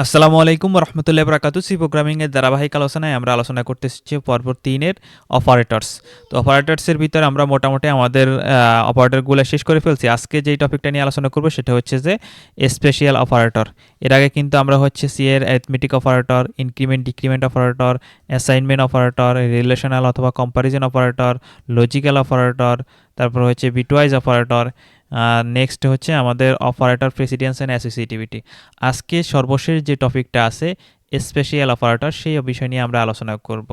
আসসালামু আলাইকুম রহমতুল্লাহ বরাকাতু। সি প্রোগ্রামিংয়ের ধারাবাহিক আলোচনায় আমরা আলোচনা করতেছি পর্ব 3-এর অপারেটরস। তো অপারেটরসের ভিতরে আমরা মোটামুটি আমাদের অপারেটরগুলো শেষ করে ফেলছি। আজকে যেই টপিকটা নিয়ে আলোচনা করব সেটা হচ্ছে যে স্পেশাল অপারেটর। এর আগে কিন্তু আমরা হচ্ছে সি এর arithmetic operator, increment decrement operator, assignment operator, relational অথবা কম্পারিজন অপারেটর, লজিক্যাল অপারেটর, তারপর হচ্ছে বিটওয়াইজ অপারেটর, নেক্সট হচ্ছে আমাদের অপারেটর প্রেসিডেন্স অ্যান্ড অ্যাসোসিয়েটিভিটি। আজকে সর্বশেষ যে টপিকটা আছে স্পেশাল অপারেটর, সেই বিষয় নিয়ে আমরা আলোচনা করব।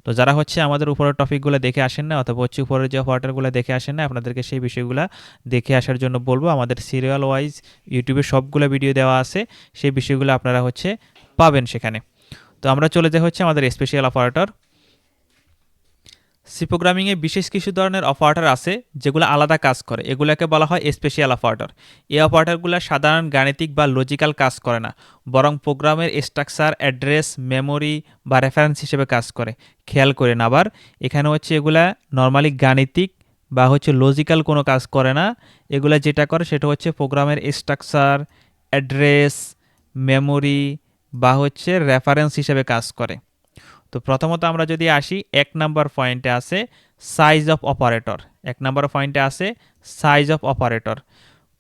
তো যারা হচ্ছে আমাদের উপরের টপিকগুলো দেখে আসেন না অথবা হচ্ছে উপরের যে অপারেটরগুলো দেখে আসেন না, আপনাদেরকে সেই বিষয়গুলো দেখে আসার জন্য বলবো। আমাদের সিরিয়াল ওয়াইজ ইউটিউবে সবগুলো ভিডিও দেওয়া আছে, সেই বিষয়গুলো আপনারা হচ্ছে পাবেন সেখানে। তো আমরা চলে যাই হচ্ছে আমাদের স্পেশাল অপারেটর। সি প্রোগ্রামিংয়ে বিশেষ কিছু ধরনের অপারেটর আছে যেগুলো আলাদা কাজ করে, এগুলোকে বলা হয় স্পেশাল অপারেটর। এই অপারেটরগুলো সাধারণ গাণিতিক বা লজিক্যাল কাজ করে না, বরং প্রোগ্রামের স্ট্রাকচার, অ্যাড্রেস, মেমোরি বা রেফারেন্স হিসেবে কাজ করে। খেয়াল করেন আবার, এখানে হচ্ছে এগুলা নর্মালি গাণিতিক বা হচ্ছে লজিক্যাল কোনো কাজ করে না। এগুলা যেটা করে সেটা হচ্ছে প্রোগ্রামের স্ট্রাকচার, অ্যাড্রেস, মেমোরি বা হচ্ছে রেফারেন্স হিসেবে কাজ করে। তো প্রথমত আমরা যদি আসি, 1 নম্বর পয়েন্টে আছে সাইজ অফ অপারেটর। 1 নম্বর পয়েন্টে আছে সাইজ অফ অপারেটর।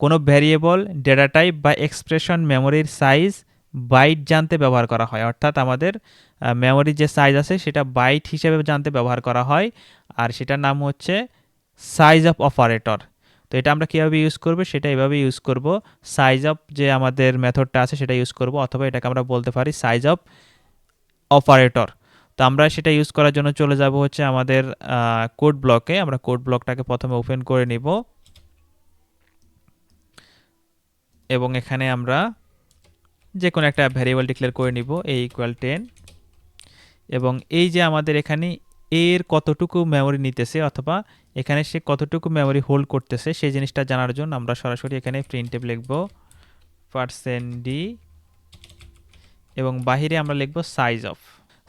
কোনো ভ্যারিয়েবল, ডেটা টাইপ বা এক্সপ্রেশন মেমোরির সাইজ বাইট জানতে ব্যবহার করা হয়, অর্থাৎ আমাদের মেমোরির যে সাইজ আছে সেটা বাইট হিসেবে জানতে ব্যবহার করা হয়, আর সেটার নাম হচ্ছে সাইজ অফ অপারেটর। তো এটা আমরা কীভাবে ইউজ করবো, সেটা এভাবে ইউজ করব। সাইজ অফ যে আমাদের মেথডটা আছে সেটা ইউজ করব, অথবা এটাকে আমরা বলতে পারি সাইজ অফ অপারেটর। তো আমরা সেটা ইউজ করার জন্য চলে যাব হচ্ছে আমাদের কোড ব্লকে। আমরা কোড ব্লকটাকে প্রথমে ওপেন করে নিব এবং এখানে আমরা যে কোনো একটা ভ্যারিয়েবল ডিক্লেয়ার করে নিব, a = 10। এবং এই যে আমাদের এখানে এর কতটুকু মেমোরি নিতেছে অথবা এখানে সে কতটুকু মেমোরি হোল্ড করতেছে সেই জিনিসটা জানার জন্য আমরা সরাসরি এখানে প্রিন্টএফ লিখব %d এবং বাহিরে আমরা লিখব সাইজ অফ।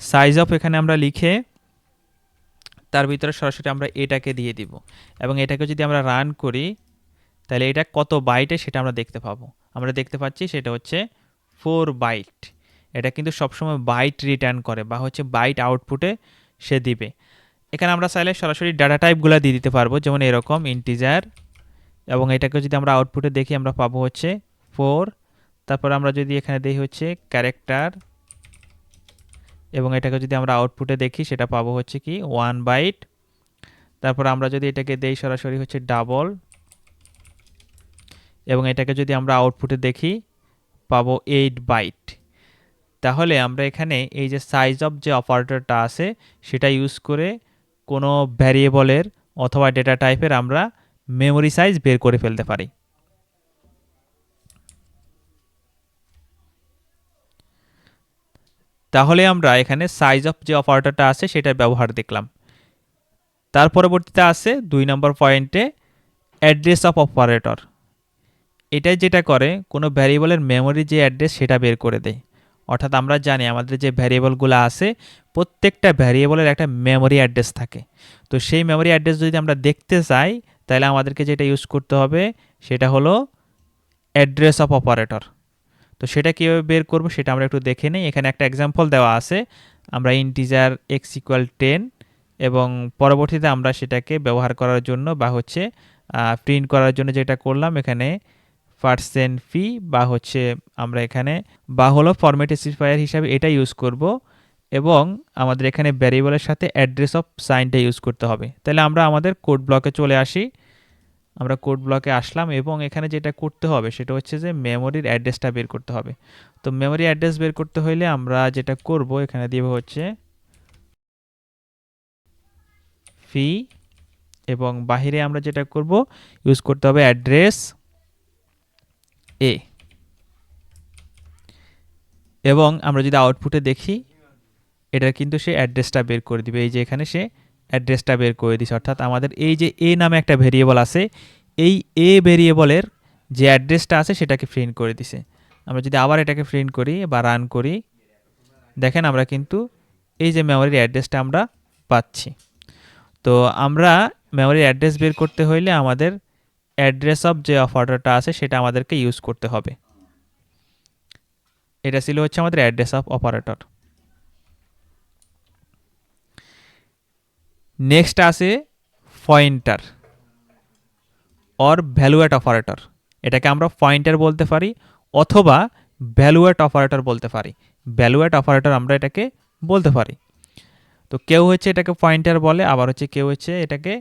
সাইজ অফ এখানে আমরা লিখে তার ভিতরে সরাসরি আমরা এটাকে দিয়ে দিব, এবং এটাকে যদি আমরা রান করি তাহলে এটা কত বাইটে সেটা আমরা দেখতে পাবো। আমরা দেখতে পাচ্ছি সেটা হচ্ছে 4 বাইট। এটা কিন্তু সবসময় বাইট রিটার্ন করে বা হচ্ছে বাইট আউটপুটে সে দিবে। এখানে আমরা চাইলে সরাসরি ডাটা টাইপগুলো দিয়ে দিতে পারবো, যেমন এরকম ইন্টিজার, এবং এটাকে যদি আমরা আউটপুটে দেখি আমরা পাবো হচ্ছে 4। তারপর আমরা যদি এখানে দেখি হচ্ছে ক্যারেক্টার, এবং এটাকে যদি আমরা আউটপুটে দেখি সেটা পাবো হচ্ছে কি 1 বাইট। তারপর আমরা যদি এটাকে দেই সরাসরি হচ্ছে ডাবল, এবং এটাকে যদি আমরা আউটপুটে দেখি পাবো 8 বাইট। তাহলে আমরা এখানে এই যে সাইজ অফ যে অপারেটরটা আছে সেটা ইউজ করে কোনো ভ্যারিয়েবলের অথবা ডেটা টাইপের আমরা মেমোরি সাইজ বের করে ফেলতে পারি। তাহলে আমরা এখানে সাইজ অফ যে অপারেটরটা আছে সেটার ব্যবহার দেখলাম। তার পরবর্তীতে আছে 2 নম্বর পয়েন্টে অ্যাড্রেস অফ অপারেটর। এটাই যেটা করে কোনো ভ্যারিয়েবলের মেমোরি যে অ্যাড্রেস সেটা বের করে দেয়। অর্থাৎ আমরা জানি আমাদের যে ভ্যারিয়েবলগুলো আছে প্রত্যেকটা ভ্যারিয়েবলের একটা মেমোরি অ্যাড্রেস থাকে। তো সেই মেমোরি অ্যাড্রেস যদি আমরা দেখতে চাই তাহলে আমাদেরকে যেটা ইউজ করতে হবে সেটা হলো অ্যাড্রেস অফ অপারেটর। তো সেটা কীভাবে বের করব সেটা আমরা একটু দেখে নিই। এখানে একটা এক্সাম্পল দেওয়া আছে, আমরা ইন্টিজার x = 10, এবং পরবর্তীতে আমরা সেটাকে ব্যবহার করার জন্য বা হচ্ছে প্রিন্ট করার জন্য যেটা করলাম এখানে %p বা হচ্ছে আমরা এখানে বা হলো ফরম্যাট স্পেসিফায়ার হিসাবে এটা ইউজ করব, এবং আমাদের এখানে ভ্যারিয়েবলের সাথে অ্যাড্রেস অফ সাইনটা ইউজ করতে হবে। তাহলে আমরা আমাদের কোড ব্লকে চলে আসি। আমরা কোড ব্লকে আসলাম এবং এখানে যেটা করতে হবে সেটা হচ্ছে যে মেমোরির অ্যাড্রেসটা বের করতে হবে। তো মেমোরি অ্যাড্রেস বের করতে হলে আমরা যেটা করব এখানে দিব হচ্ছে ফি, এবং বাহিরে আমরা যেটা করব ইউজ করতে হবে অ্যাড্রেস এ, এবং আমরা যদি আউটপুটে দেখি এটা কিন্তু সে অ্যাড্রেসটা বের করে দিবে। এই যে এখানে সে অ্যাড্রেসটা বের করে দিছে, অর্থাৎ আমাদের এই যে এ নামে একটা ভেরিয়েবল আছে, এই এ ভেরিয়েবলের যে অ্যাড্রেসটা আছে সেটাকে প্রিন্ট করে দিছে। আমরা যদি আবার এটাকে প্রিন্ট করি বা রান করি, দেখেন আমরা কিন্তু এই যে মেমোরির অ্যাড্রেসটা আমরা পাচ্ছি। তো আমরা মেমোরির অ্যাড্রেস বের করতে হইলে আমাদের অ্যাড্রেস অফ যে অপারেটরটা আছে সেটা আমাদেরকে ইউজ করতে হবে। এটা ছিল হচ্ছে আমাদের অ্যাড্রেস অফ অপারেটর। নেক্সট আছে পয়েন্টার অর ভ্যালুয়েট অপারেটর। এটাকে আমরা পয়েন্টার বলতে পারি অথবা ভ্যালুয়েট অপারেটর বলতে পারি। ভ্যালুয়েট অপারেটর আমরা এটাকে বলতে পারি। তো কেউ হচ্ছে এটাকে পয়েন্টার বলে, আবার হচ্ছে কেউ হচ্ছে এটাকে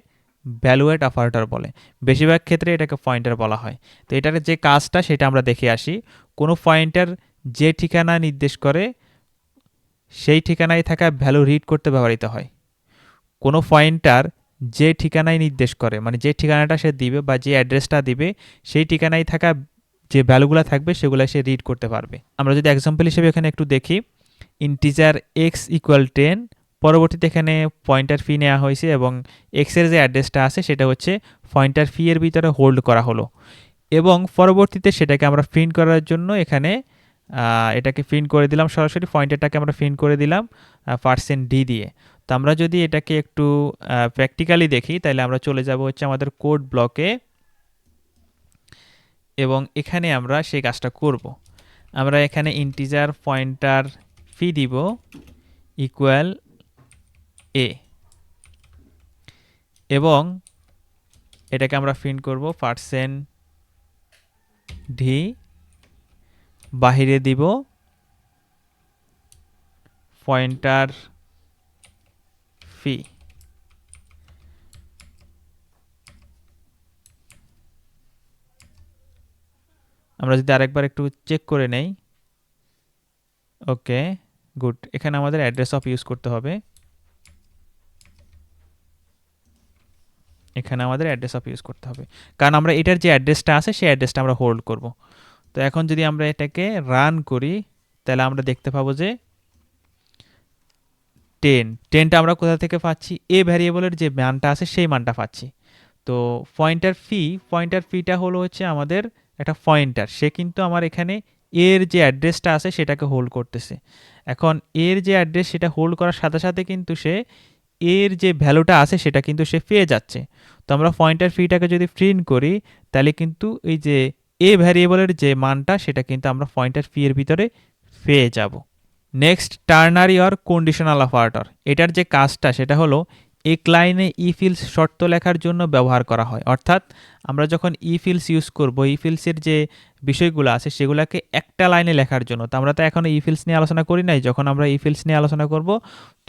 ভ্যালুয়েট অপারেটর বলে। বেশিরভাগ ক্ষেত্রে এটাকে পয়েন্টার বলা হয়। তো এটার যে কাজটা সেটা আমরা দেখে আসি। কোনো পয়েন্টার যে ঠিকানা নির্দেশ করে সেই ঠিকানায় থাকা ভ্যালু রিড করতে ব্যবহৃত হয়। কোনো পয়েন্টার যে ঠিকানায় নির্দেশ করে, মানে যে ঠিকানাটা সে দিবে বা যে অ্যাড্রেসটা দিবে সেই ঠিকানায় থাকা যে ভ্যালুগুলো থাকবে সেগুলো সে রিড করতে পারবে। আমরা যদি এক্সাম্পল হিসেবে এখানে একটু দেখি, ইন্টিজার এক্স ইকুয়াল 10, পরবর্তীতে এখানে পয়েন্টার ফি নেওয়া হয়েছে এবং এক্সের যে অ্যাড্রেসটা আছে সেটা হচ্ছে পয়েন্টার ফি এর ভিতরে হোল্ড করা হলো, এবং পরবর্তীতে সেটাকে আমরা প্রিন্ট করার জন্য এখানে এটাকে প্রিন্ট করে দিলাম, সরাসরি পয়েন্টারটাকে আমরা প্রিন্ট করে দিলাম %d দিয়ে। তো আমরা যদি এটাকে একটু প্র্যাকটিক্যালি দেখি তাহলে আমরা চলে যাব হচ্ছে আমাদের কোড ব্লকে, এবং এখানে আমরা সেই কাজটা করব। আমরা এখানে ইন্টিজার পয়েন্টার ফি দিব ইকুয়াল এ, এবং এটাকে আমরা প্রিন্ট করব %d, বাহিরে দিব পয়েন্টার ফি। আমরা যদি আরেকবার একটু চেক করে নেই, ওকে গুড, এখানে আমাদের অ্যাড্রেস অফ ইউজ করতে হবে, এখানে আমাদের অ্যাড্রেস অফ ইউজ করতে হবে, কারণ আমরা এটার যে অ্যাড্রেসটা আছে সেই অ্যাড্রেসটা আমরা হোল্ড করব। তো এখন যদি আমরা এটাকে রান করি তাহলে আমরা দেখতে পাবো যে 10টা আমরা কোথা থেকে পাচ্ছি, এ ভ্যারিয়েবলের যে মানটা আছে সেই মানটা পাচ্ছি। তো পয়েন্টার ফিটা হলো হচ্ছে আমাদের একটা পয়েন্টার, সে কিন্তু আমার এখানে এর যে অ্যাড্রেসটা আছে সেটাকে হোল্ড করতেছে। এখন এর যে অ্যাড্রেস সেটা হোল্ড করার সাথে সাথে কিন্তু সে এর যে ভ্যালুটা আছে সেটা কিন্তু সে পেয়ে যাচ্ছে। তো আমরা পয়েন্টার ফিটাকে যদি প্রিন্ট করি তাহলে কিন্তু এই যে এ ভ্যারিয়েবলের যে মানটা সেটা কিন্তু আমরা পয়েন্টার ফি এর ভিতরে পেয়ে যাব। Next ternary or conditional operator, এটার যে কাজটা সেটা হলো এক লাইনে ইফিলস শর্ত লেখার জন্য ব্যবহার করা হয়। অর্থাৎ আমরা যখন ইফিলস ইউজ করব, ইফিলসের যে বিষয়গুলো আছে সেগুলোকে একটা লাইনে লেখার জন্য। তো আমরা তো এখন ইফিলস নিয়ে আলোচনা করি নাই, যখন আমরা ইফিলস নিয়ে আলোচনা করব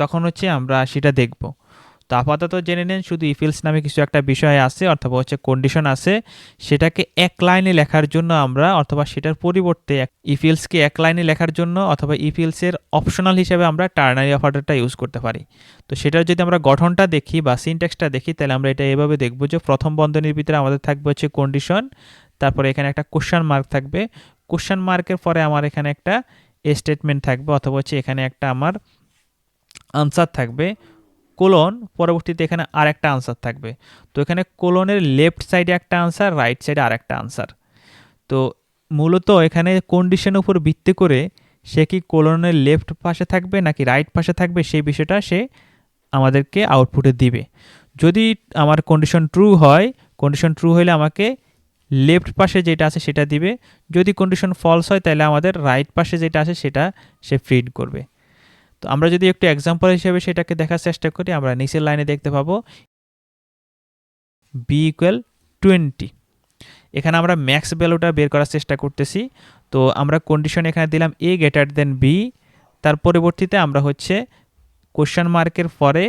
তখন হচ্ছে আমরা সেটা দেখব। তো আপাতত জেনে নেন শুধু ইফিলস নামে কিছু একটা বিষয় আছে অথবা হচ্ছে কন্ডিশন আছে, সেটাকে এক লাইনে লেখার জন্য আমরা, অথবা সেটার পরিবর্তে ইফিলসকে এক লাইনে লেখার জন্য অথবা ইফিলসের অপশনাল হিসেবে আমরা টার্নারি অপারেটরটা ইউজ করতে পারি। তো সেটার যদি আমরা গঠনটা দেখি বা সিনট্যাক্সটা দেখি তাহলে আমরা এটা এভাবে দেখব যে প্রথম বন্ধনীর ভিতরে আমাদের থাকবে হচ্ছে কন্ডিশন, তারপরে এখানে একটা কোশ্চেন মার্ক থাকবে, কোশ্চেন মার্কের পরে আমার এখানে একটা স্টেটমেন্ট থাকবে অথবা হচ্ছে এখানে একটা আমার আনসার থাকবে, কোলন, পরবর্তীতে এখানে আর একটা আনসার থাকবে। তো এখানে কোলনের লেফট সাইডে একটা আনসার, রাইট সাইডে আর একটা আনসার। তো মূলত এখানে কন্ডিশনের উপর ভিত্তি করে সে কি কোলনের লেফট পাশে থাকবে নাকি রাইট পাশে থাকবে সেই বিষয়টা সে আমাদেরকে আউটপুটে দিবে। যদি আমার কন্ডিশন ট্রু হয়, কন্ডিশন ট্রু হলে আমাকে লেফট পাশে যেটা আছে সেটা দিবে, যদি কন্ডিশন ফলস হয় তাহলে আমাদের রাইট পাশে যেটা আছে সেটা সে প্রিন্ট করবে। তো আমরা যদি একটু এক্সাম্পল হিসেবে সেটাকে দেখার চেষ্টা করি, আমরা নিচের লাইনে দেখতে পাবো বি ইকুয়াল 20, এখানে আমরা ম্যাক্স ভ্যালুটা বের করার চেষ্টা করতেছি। তো আমরা কন্ডিশন এখানে দিলাম এ গ্রেটার দেন বি, তার পরিবর্তীতে আমরা হচ্ছে কোশ্চেন মার্কের পরে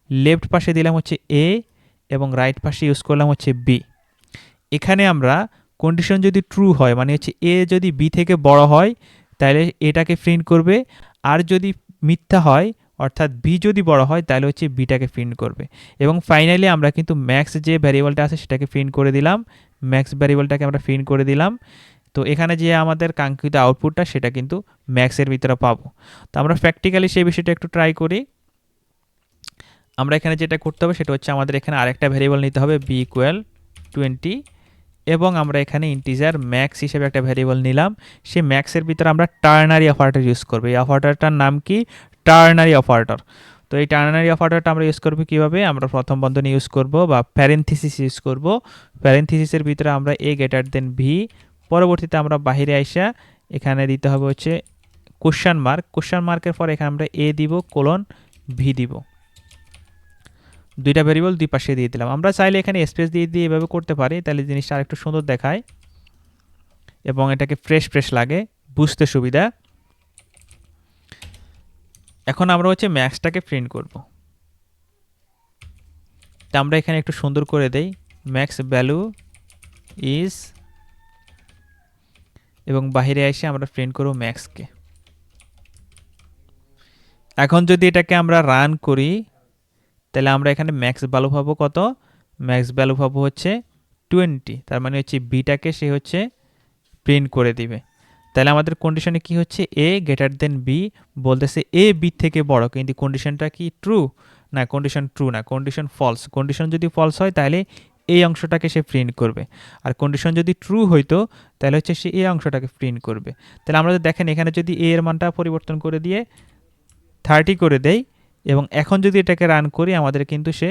লেফট পাশে দিলাম হচ্ছে এ এবং রাইট পাশে ইউজ করলাম হচ্ছে বি। এখানে আমরা কন্ডিশন যদি ট্রু হয় মানে হচ্ছে এ যদি বি থেকে বড় হয় তাহলে এটাকে প্রিন্ট করবে, আর যদি মিথ্যা হয় অর্থাৎ বি যদি বড় হয় তাহলে হচ্ছে বিটাকে প্রিন্ট করবে। এবং ফাইনালি আমরা কিন্তু ম্যাক্স যে ভ্যারিয়েবলটা আছে সেটাকে প্রিন্ট করে দিলাম, ম্যাক্স ভ্যারিয়েবলটাকে আমরা প্রিন্ট করে দিলাম। তো এখানে যে আমাদের কাঙ্ক্ষিত আউটপুটটা সেটা কিন্তু ম্যাক্সের ভিতরে পাবো। তো আমরা প্র্যাকটিক্যালি সেই বিষয়টা একটু ট্রাই করি। আমরা এখানে যেটা করতে হবে সেটা হচ্ছে আমাদের এখানে আরেকটা ভ্যারিয়েবল নিতে হবে বি ইকুয়াল 20, এবং আমরা এখানে ইন্টিজার ম্যাক্স হিসেবে একটা ভ্যারিয়েবল নিলাম। সেই ম্যাক্সের ভিতরে আমরা টার্নারি অপারেটর ইউজ করবো। এই অপারেটরটার নাম কি? Ternary operator. তো এই টার্নারি অপারেটরটা আমরা ইউজ করবো কীভাবে? আমরা প্রথম বন্ধনী ইউজ করব বা প্যারেনথিসিস ইউজ করব। প্যারেনথিসিসের ভিতরে আমরা এ গ্রেটার দেন ভি, পরবর্তীতে আমরা বাহিরে আইসা এখানে দিতে হবে হচ্ছে কোশ্চেন মার্কের পরে এখানে আমরা এ দিব কোলন ভি দিব, দুইটা ভেরিয়েবল দুই পাশে দিয়ে দিলাম। আমরা চাইলে এখানে স্পেস দিয়ে দিয়ে এভাবে করতে পারি, তাহলে জিনিসটা আরেকটু সুন্দর দেখায় এবং এটাকে ফ্রেশ লাগে, বুঝতে সুবিধা। এখন আমরা হচ্ছে ম্যাক্সটাকে প্রিন্ট করব। তা আমরা এখানে একটু সুন্দর করে দেই, ম্যাক্স ভ্যালু ইজ, এবং বাইরে এসে আমরা প্রিন্ট করব ম্যাক্সকে। এখন যদি এটাকে আমরা রান করি তাহলে আমরা এখানে ম্যাক্স ভ্যালু পাবো কত, ম্যাক্স ভ্যালু পাবো হচ্ছে 20, তার মানে হচ্ছে বিটাকে সে হচ্ছে প্রিন্ট করে দিবে। তাহলে আমাদের কন্ডিশনে কি হচ্ছে, এ গ্রেটার দেন বি, বলতেছে এ বি থেকে বড়, কিন্তু কন্ডিশনটা কি ট্রু না, কন্ডিশন ট্রু না, কন্ডিশন ফলস। কন্ডিশন যদি ফলস হয় তাহলে এই অংশটাকে সে প্রিন্ট করবে, আর কন্ডিশন যদি ট্রু হইতো তাহলে হচ্ছে সে এই অংশটাকে প্রিন্ট করবে। তাহলে আমরা দেখেন এখানে যদি এ এর মানটা পরিবর্তন করে দিয়ে 30 করে দেই, এবং এখন যদি এটাকে রান করি আমাদের কিন্তু সে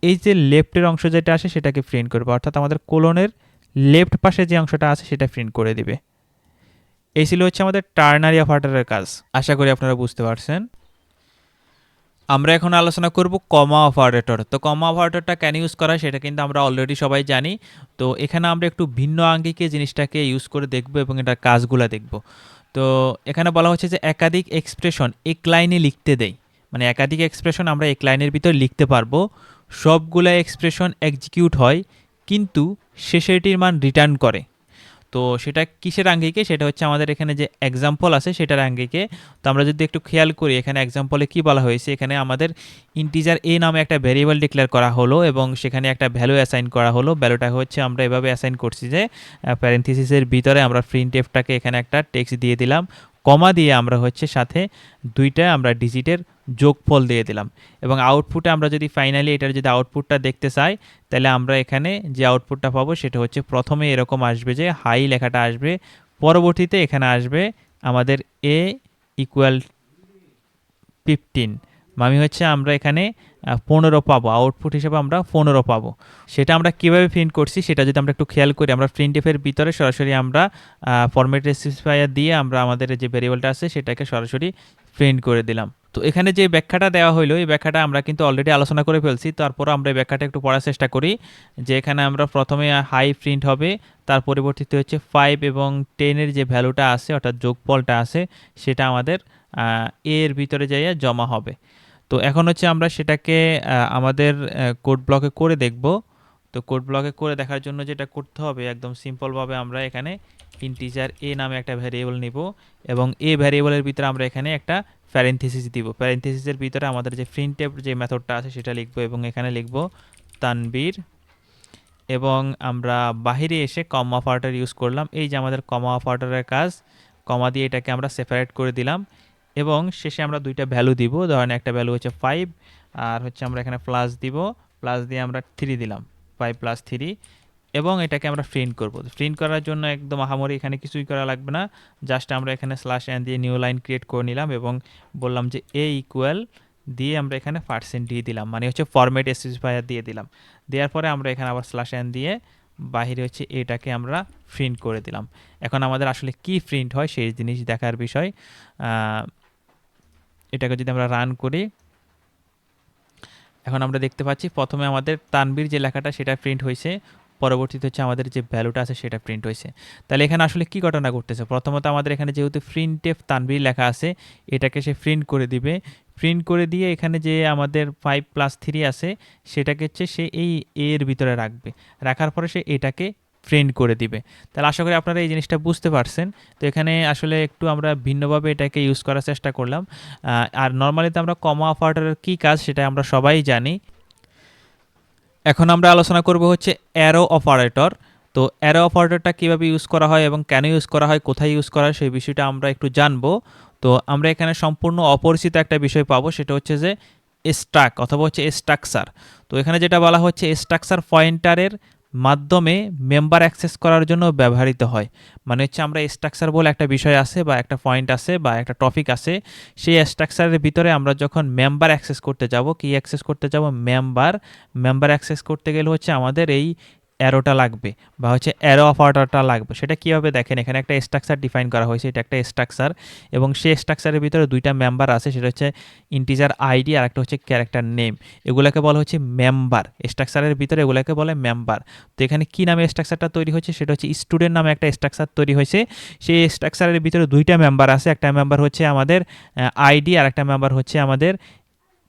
এই যে লেফটের অংশ যেটা আসে সেটাকে প্রিন্ট করবে, অর্থাৎ আমাদের কোলনের লেফট পাশে যে অংশটা আছে সেটা প্রিন্ট করে দিবে। এই ছিল হচ্ছে আমাদের টার্নারি অপারেটরের কাজ। আশা করি আপনারা বুঝতে পারছেন। আমরা এখন আলোচনা করব কমা অপারেটর। তো কমা অপারেটরটা কেন ইউজ করা সেটা কিন্তু আমরা অলরেডি সবাই জানি। তো এখানে আমরা একটু ভিন্ন আঙ্গিকে জিনিসটাকে ইউজ করে দেখব এবং এটার কাজগুলো দেখব। তো এখানে বলা হচ্ছে যে একাধিক এক্সপ্রেশন এক লাইনে লিখতে দেই, মানে একাধিক এক্সপ্রেশন আমরা এক লাইনের ভিতর লিখতে পারবো, সবগুলো এক্সপ্রেশন এক্সিকিউট হয় কিন্তু শেষেরটির মান রিটার্ন করে। তো সেটা কিসের আঙ্গিকে, সেটা হচ্ছে আমাদের এখানে যে এক্সাম্পল আছে সেটার আঙ্গিকে। তো আমরা যদি একটু খেয়াল করি এখানে এক্সাম্পলে কি বলা হয়েছে, এখানে আমাদের ইন্টিজার এ নামে একটা ভেরিয়েবল ডিক্লেয়ার করা হলো এবং সেখানে একটা ভ্যালু অ্যাসাইন করা হলো। ভ্যালুটা হচ্ছে আমরা এভাবে অ্যাসাইন করছি যে প্যারেন্থিসিসের ভিতরে আমরা প্রিন্টএফটাকে এখানে একটা টেক্সট দিয়ে দিলাম, কমা দিয়ে আমরা হচ্ছে সাথে দুইটা আমরা ডিজিটের যোগফল দিয়ে দিলাম, এবং আউটপুটে আমরা যদি ফাইনালি এটার যদি আউটপুটটা দেখতে চাই তাহলে আমরা এখানে যে আউটপুটটা পাবো সেটা হচ্ছে প্রথমে এরকম আসবে যে হাই লেখাটা আসবে, পরবর্তীতে এখানে আসবে আমাদের এ ইকুয়াল 15, মানে হচ্ছে আমরা এখানে 15 পাবো, আউটপুট হিসেবে আমরা 15 পাবো। সেটা আমরা কীভাবে প্রিন্ট করছি সেটা যদি আমরা একটু খেয়াল করি, আমরা প্রিন্টএফের ভিতরে সরাসরি আমরা ফরম্যাট স্পেসিফায়ার দিয়ে আমরা আমাদের যে ভেরিয়েবলটা আছে সেটাকে সরাসরি প্রিন্ট করে দিলাম। তো এখানে যে ব্যাখ্যাটা দেওয়া হলো এই ব্যাখ্যাটা আমরা কিন্তু অলরেডি আলোচনা করে ফেলছি, তারপর আমরা এই ব্যাখ্যাটা একটু পড়ার চেষ্টা করি। যে এখানে আমরা প্রথমে হাই প্রিন্ট হবে, তার পরিবর্তিতে হচ্ছে 5 এবং 10-এর যে ভ্যালুটা আছে অর্থাৎ যোগফলটা আছে সেটা আমাদের এর ভিতরে যাইয়া জমা হবে। তো এখন হচ্ছে আমরা সেটাকে আমাদের কোড ব্লকে করে দেখব। তো কোড ব্লকে করে দেখার জন্য যেটা করতে হবে একদম সিম্পলভাবে আমরা এখানে ইন্টিজার এ নামে একটা ভ্যারিয়েবল নিব এবং এ ভ্যারিয়েবলের ভিতরে আমরা এখানে একটা প্যারেন্থেসিস দিব। প্যারেন্থেসিসের ভিতরে আমাদের যে প্রিন্টএফ যে মেথডটা আছে সেটা লিখব এবং এখানে লিখব তানবীর, এবং আমরা বাহিরে এসে কমা অপারেটর ইউজ করলাম। এই যে আমাদের কমা অপারেটরের কাজ, কমা দিয়ে এটাকে আমরা সেপারেট করে দিলাম এবং শেষে আমরা দুইটা ভ্যালু দিব। ধরেন একটা ভ্যালু হচ্ছে 5 আর হচ্ছে আমরা এখানে প্লাস দিব, প্লাস দিয়ে আমরা 3 দিলাম, 5 + 3, এবং এটাকে আমরা প্রিন্ট করব। প্রিন্ট করার জন্য একদম আহামরি এখানে কিছুই করা লাগবে না, জাস্ট আমরা এখানে /n দিয়ে নিউ লাইন ক্রিয়েট করে নিলাম এবং বললাম যে এ ইকুয়াল দিয়ে আমরা এখানে % দিয়ে দিলাম, মানে হচ্ছে ফরম্যাট স্পেসিফায়ার দিয়ে দিলাম। দেওয়ার পরে আমরা এখানে আবার /n দিয়ে বাহিরে হচ্ছে এটাকে আমরা প্রিন্ট করে দিলাম। এখন আমাদের আসলে কি প্রিন্ট হয় সেই জিনিস দেখার বিষয়। এটাকে যদি আমরা রান করি এখন আমরা দেখতে পাচ্ছি প্রথমে আমাদের তানবীর যে লেখাটা সেটা প্রিন্ট হয়েছে, পরবর্তীতে হচ্ছে আমাদের যে ভ্যালুটা আছে সেটা প্রিন্ট হয়েছে। তাহলে এখানে আসলে কি ঘটনা ঘটতেছে, প্রথমত আমাদের এখানে যেহেতু প্রিন্টএফ তানবীর লেখা আছে এটাকে সে প্রিন্ট করে দিবে, প্রিন্ট করে দিয়ে এখানে যে আমাদের 5 + 3 আছে সেটাকে হচ্ছে সে এই এর ভিতরে রাখবে, রাখার পরে সে এটাকে প্রিন্ট করে দিবে। তাহলে আশা করি আপনারা এই জিনিসটা বুঝতে পারছেন। তো এখানে আসলে একটু আমরা ভিন্নভাবে এটাকে ইউজ করার চেষ্টা করলাম। আর নর্মালি তো আমরা কমা অপারেটরের কী কাজ সেটা আমরা সবাই জানি। এখন আমরা আলোচনা করব হচ্ছে অ্যারো অপারেটর। তো অ্যারো অপারেটরটা কীভাবে ইউজ করা হয় এবং কেন ইউজ করা হয়, কোথায় ইউজ করা হয় সেই বিষয়টা আমরা একটু জানবো। তো আমরা এখানে সম্পূর্ণ অপরিচিত একটা বিষয় পাবো, সেটা হচ্ছে যে স্ট্যাক অথবা হচ্ছে স্ট্রাকচার। তো এখানে যেটা বলা হচ্ছে স্ট্রাকচার পয়েন্টারের মাধ্যমে মেম্বার অ্যাক্সেস করার জন্য ব্যবহৃত হয়। মানে হচ্ছে আমরা স্ট্রাকচার বলে একটা বিষয় আছে বা একটা পয়েন্ট আছে বা একটা টপিক আছে, সেই স্ট্রাকচারের ভিতরে আমরা যখন মেম্বার অ্যাক্সেস করতে যাব, কি অ্যাক্সেস করতে যাব, মেম্বার অ্যাক্সেস করতে গেলে হচ্ছে আমাদের এই অ্যারোটা লাগবে বা হচ্ছে অ্যারো অপারেটরটা লাগবে। সেটা কীভাবে দেখেন, এখানে একটা স্ট্রাকচার ডিফাইন করা হয়েছে, এটা একটা স্ট্রাকচার এবং সেই স্ট্রাকচারের ভিতরে দুইটা মেম্বার আছে, সেটা হচ্ছে ইন্টিজার আইডি আর একটা হচ্ছে ক্যারেক্টার নেম। এগুলোকে বলা হচ্ছে মেম্বার, স্ট্রাকচারের ভিতরে এগুলোকে বলে মেম্বার। তো এখানে কী নামে স্ট্রাকচারটা তৈরি হচ্ছে, সেটা হচ্ছে স্টুডেন্ট নামে একটা স্ট্রাকচার তৈরি হয়েছে। সেই স্ট্রাকচারের ভিতরে দুইটা মেম্বার আছে, একটা মেম্বার হচ্ছে আমাদের আইডি আর একটা মেম্বার হচ্ছে আমাদের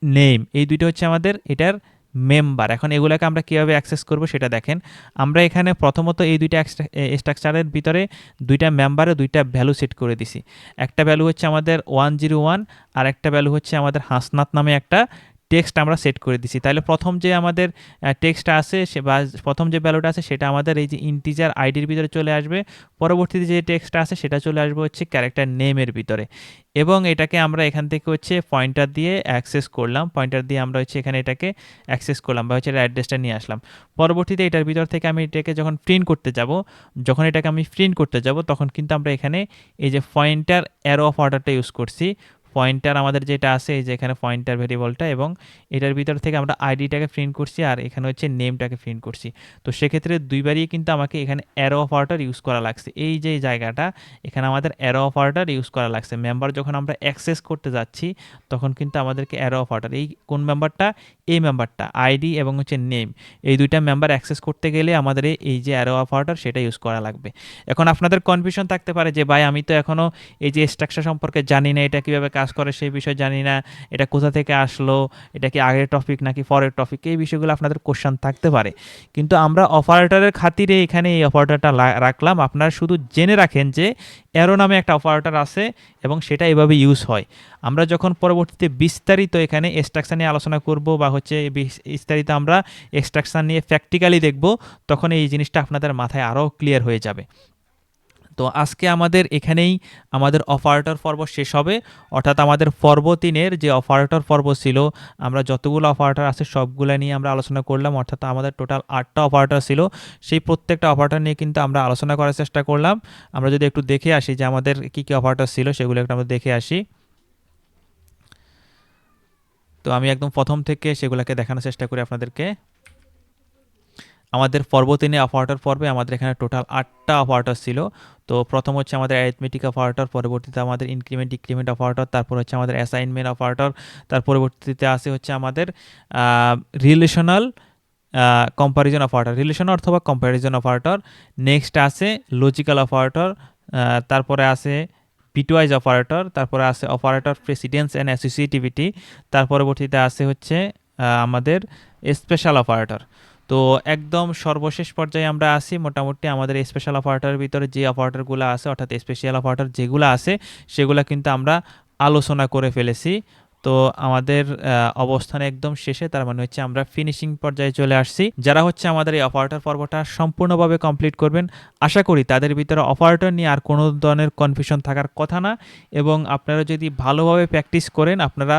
নেম। এই দুইটা হচ্ছে আমাদের এটার মেম্বার। এখন এগুলোকে আমরা কীভাবে অ্যাক্সেস করব সেটা দেখেন। আমরা এখানে প্রথমত এই দুইটা স্ট্রাকচারের ভিতরে দুইটা মেম্বারে দুইটা ভ্যালু সেট করে দিছি। একটা ভ্যালু হচ্ছে আমাদের 101 আর একটা ভ্যালু হচ্ছে আমাদের হাসনাত নামে একটা টেক্সট আমরা সেট করে দিছি। তাহলে প্রথম যে আমাদের টেক্সটটা আছে সে বা প্রথম যে ভ্যালুটা আছে সেটা আমাদের এই যে ইন্টিজার আইডির ভিতরে চলে আসবে। পরবর্তীতে যে টেক্সটটা আছে সেটা চলে আসবে হচ্ছে ক্যারেক্টার নেমের ভিতরে, এবং এটাকে আমরা এখান থেকে হচ্ছে পয়েন্টার দিয়ে অ্যাক্সেস করলাম। পয়েন্টার দিয়ে আমরা হচ্ছে এখানে এটাকে অ্যাক্সেস করলাম বা হচ্ছে অ্যাড্রেসটা নিয়ে আসলাম। পরবর্তীতে এটার ভিতর থেকে আমি এটাকে যখন প্রিন্ট করতে যাব তখন কিন্তু আমরা এখানে এই যে পয়েন্টার অ্যারো অফ অর্ডারটা ইউজ করছি। পয়েন্টার আমাদের যেটা আছে এই যে এখানে পয়েন্টার ভেরিয়েবলটা, এবং এটার ভিতর থেকে আমরা আইডিটাকে প্রিন্ট করছি আর এখানে হচ্ছে নেমটাকে প্রিন্ট করছি। তো সেক্ষেত্রে দুইবারই কিন্তু আমাকে এখানে অ্যারো অফ অর্ডার ইউজ করা লাগছে। এই যে জায়গাটা এখানে আমাদের অ্যারো অফ অর্ডার ইউজ করা লাগছে। মেম্বার যখন আমরা অ্যাক্সেস করতে যাচ্ছি তখন কিন্তু আমাদেরকে অ্যারো অফ অর্ডার, এই কোন মেম্বারটা, এই মেম্বারটা আইডি এবং হচ্ছে নেম, এই দুইটা মেম্বার অ্যাক্সেস করতে গেলে আমাদের এই যে অ্যারো অফ অর্ডার সেটা ইউজ করা লাগবে। এখন আপনাদের কনফিউশন থাকতে পারে যে ভাই আমি তো এখনও এই যে স্ট্রাকচার সম্পর্কে জানি না, এটা কীভাবে কাজ করে সেই বিষয়ে জানি না, এটা কোথা থেকে আসলো, এটা কি আগের টপিক নাকি পরের টপিক, এই বিষয়গুলো আপনাদের কোশ্চেন থাকতে পারে। কিন্তু আমরা অপারেটরের খাতিরে এখানে এই অপারেটরটা রাখলাম। আপনারা শুধু জেনে রাখেন যে অ্যারো নামে একটা অপারেটর আছে এবং সেটা এভাবে ইউজ হয়। আমরা যখন পরবর্তীতে বিস্তারিত এখানে স্ট্রাকচার নিয়ে আলোচনা করব বা হচ্ছে বিস্তারিত আমরা স্ট্রাকচার নিয়ে প্র্যাকটিক্যালি দেখব, তখন এই জিনিসটা আপনাদের মাথায় আরও ক্লিয়ার হয়ে যাবে। তো আজকে আমাদের এখানেই আমাদের অপারেটর পর্ব শেষ হবে, অর্থাৎ আমাদের পর্ব 3-এর যে অপারেটর পর্ব ছিল, আমরা যতগুলো অপারেটর আছে সবগুলো নিয়ে আমরা আলোচনা করলাম। অর্থাৎ আমাদের টোটাল 8টা অপারেটর ছিল, সেই প্রত্যেকটা অপারেটর নিয়ে কিন্তু আমরা আলোচনা করার চেষ্টা করলাম। আমরা যদি একটু দেখে আসি যে আমাদের কী কী অপারেটর ছিল সেগুলো একটু আমরা দেখে আসি। তো আমি একদম প্রথম থেকে সেগুলোকে দেখানোর চেষ্টা করি আপনাদেরকে। আমাদের পর্ব 3-এ অপারেটর পর্বে আমাদের এখানে টোটাল 8টা অপারেটর ছিল। তো প্রথম হচ্ছে আমাদের অ্যারিথমেটিক অপারেটর, পরবর্তীতে আমাদের ইনক্রিমেন্ট ডিক্রিমেন্ট অপারেটর, তারপর হচ্ছে আমাদের অ্যাসাইনমেন্ট অপারেটর, তার পরবর্তীতে আসে হচ্ছে আমাদের রিলেশনাল কম্প্যারিজন অপারেটর, রিলেশন অথবা কম্প্যারিজন অপারেটর। নেক্সট আছে লজিক্যাল অপারেটর, তারপরে আছে বিটওয়াইজ অপারেটর, তারপরে আছে অপারেটর প্রেসিডেন্স অ্যান্ড অ্যাসোসিয়েটিভিটি, তার পরবর্তীতে আছে হচ্ছে আমাদের স্পেশাল অপারেটর। তো একদম সর্বশেষ পর্যায়ে আমরা আসি। মোটামুটি আমাদের স্পেশাল অপারেটরের ভিতরে যে অপারেটরগুলো আছে, অর্থাৎ স্পেশাল অপারেটর যেগুলো আছে সেগুলো কিন্তু আমরা আলোচনা করে ফেলেছি। তো আমাদের অবস্থান একদম শেষে, তার মানে হচ্ছে আমরা ফিনিশিং পর্যায়ে চলে আসছি। যারা হচ্ছে আমাদের এই অপারেটর পর্বটা সম্পূর্ণভাবে কমপ্লিট করবেন, আশা করি তাদের ভিতরে অপারেটর নিয়ে আর কোনো ধরনের কনফিউশন থাকার কথা না, এবং আপনারা যদি ভালোভাবে প্র্যাকটিস করেন আপনারা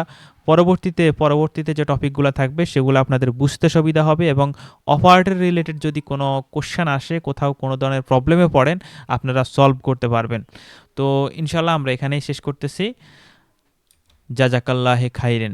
পরবর্তীতে যে টপিকগুলো থাকবে সেগুলো আপনাদের বুঝতে সুবিধা হবে, এবং অপারেটর রিলেটেড যদি কোনো কোশ্চেন আসে, কোথাও কোনো ধরনের প্রবলেমে পড়েন, আপনারা সলভ করতে পারবেন। তো ইনশাল্লাহ আমরা এখানেই শেষ করতেছি। জাজাকাল্লাহে খাইরেন।